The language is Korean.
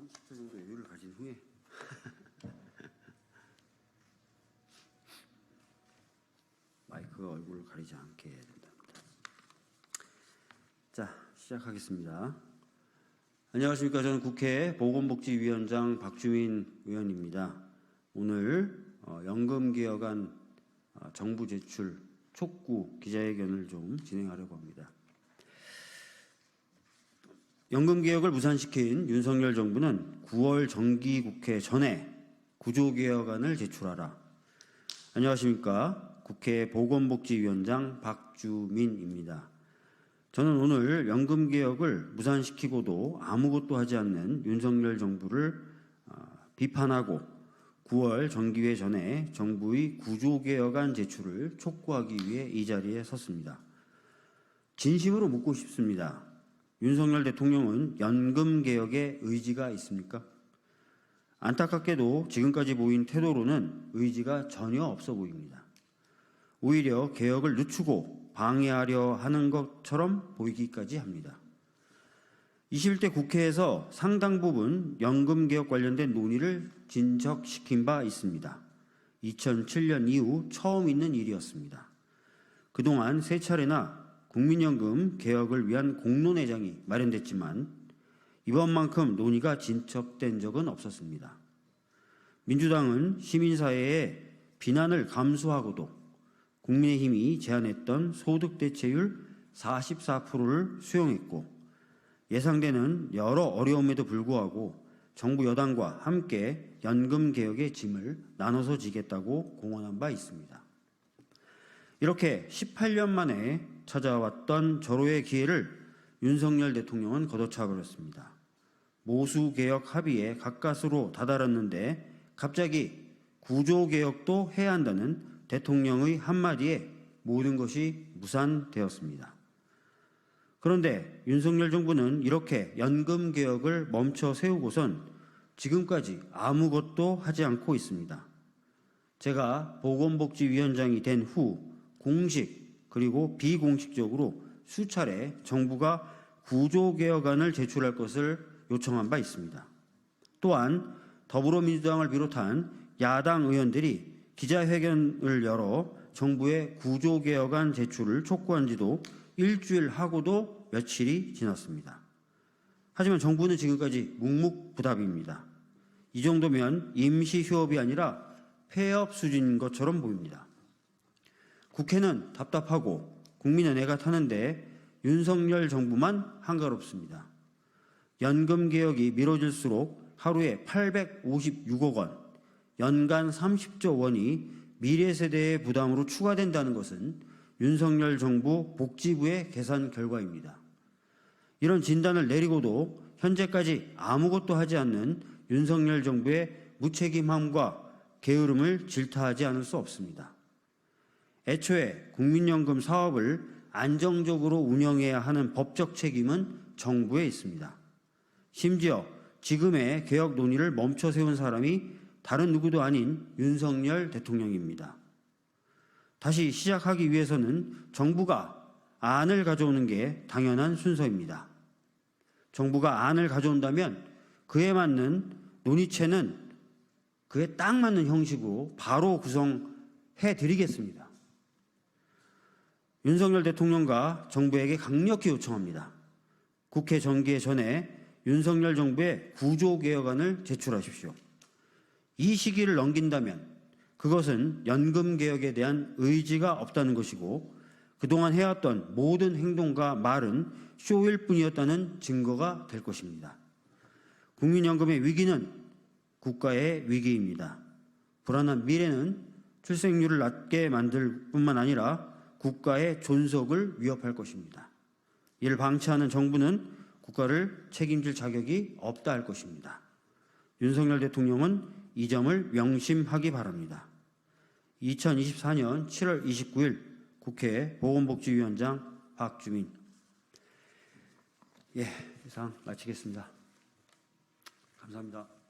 30초 정도 여유를 가진 후에 마이크가 얼굴을 가리지 않게 해야 된답니다. 자, 시작하겠습니다. 안녕하십니까. 저는 국회 보건복지위원장 박주민 의원입니다. 오늘 연금개혁안 정부 제출 촉구 기자회견을 좀 진행하려고 합니다. 연금개혁을 무산시킨 윤석열 정부는 9월 정기국회 전에 구조개혁안을 제출하라. 안녕하십니까. 국회 보건복지위원장 박주민입니다. 저는 오늘 연금개혁을 무산시키고도 아무것도 하지 않는 윤석열 정부를 비판하고 9월 정기회 전에 정부의 구조개혁안 제출을 촉구하기 위해 이 자리에 섰습니다. 진심으로 묻고 싶습니다. 윤석열 대통령은 연금개혁에 의지가 있습니까? 안타깝게도 지금까지 보인 태도로는 의지가 전혀 없어 보입니다. 오히려 개혁을 늦추고 방해하려 하는 것처럼 보이기까지 합니다. 21대 국회에서 상당 부분 연금개혁 관련된 논의를 진척시킨 바 있습니다. 2007년 이후 처음 있는 일이었습니다. 그동안 세 차례나 국민연금 개혁을 위한 공론회장이 마련됐지만 이번만큼 논의가 진척된 적은 없었습니다. 민주당은 시민사회의 비난을 감수하고도 국민의힘이 제안했던 소득대체율 44%를 수용했고 예상되는 여러 어려움에도 불구하고 정부 여당과 함께 연금개혁의 짐을 나눠서 지겠다고 공언한 바 있습니다. 이렇게 18년 만에 찾아왔던 절호의 기회를 윤석열 대통령은 걷어차버렸습니다. 모수개혁 합의에 가까스로 다다랐는데 갑자기 구조개혁도 해야 한다는 대통령의 한마디에 모든 것이 무산되었습니다. 그런데 윤석열 정부는 이렇게 연금개혁을 멈춰 세우고선 지금까지 아무것도 하지 않고 있습니다. 제가 보건복지위원장이 된 후 공식 그리고 비공식적으로 수차례 정부가 구조개혁안을 제출할 것을 요청한 바 있습니다. 또한 더불어민주당을 비롯한 야당 의원들이 기자회견을 열어 정부의 구조개혁안 제출을 촉구한 지도 일주일 하고도 며칠이 지났습니다. 하지만 정부는 지금까지 묵묵부답입니다. 이 정도면 임시휴업이 아니라 폐업 수준인 것처럼 보입니다. 국회는 답답하고 국민은 애가 타는데 윤석열 정부만 한가롭습니다. 연금개혁이 미뤄질수록 하루에 856억 원, 연간 30조 원이 미래 세대의 부담으로 추가된다는 것은 윤석열 정부 복지부의 계산 결과입니다. 이런 진단을 내리고도 현재까지 아무것도 하지 않는 윤석열 정부의 무책임함과 게으름을 질타하지 않을 수 없습니다. 애초에 국민연금 사업을 안정적으로 운영해야 하는 법적 책임은 정부에 있습니다. 심지어 지금의 개혁 논의를 멈춰 세운 사람이 다른 누구도 아닌 윤석열 대통령입니다. 다시 시작하기 위해서는 정부가 안을 가져오는 게 당연한 순서입니다. 정부가 안을 가져온다면 그에 맞는 논의체는 그에 딱 맞는 형식으로 바로 구성해 드리겠습니다. 윤석열 대통령과 정부에게 강력히 요청합니다. 국회 정기회 전에 윤석열 정부의 구조개혁안을 제출하십시오. 이 시기를 넘긴다면 그것은 연금개혁에 대한 의지가 없다는 것이고 그동안 해왔던 모든 행동과 말은 쇼일 뿐이었다는 증거가 될 것입니다. 국민연금의 위기는 국가의 위기입니다. 불안한 미래는 출생률을 낮게 만들 뿐만 아니라 국가의 존속을 위협할 것입니다. 이를 방치하는 정부는 국가를 책임질 자격이 없다 할 것입니다. 윤석열 대통령은 이 점을 명심하기 바랍니다. 2024년 7월 29일 국회 보건복지위원장 박주민. 이상 마치겠습니다. 감사합니다.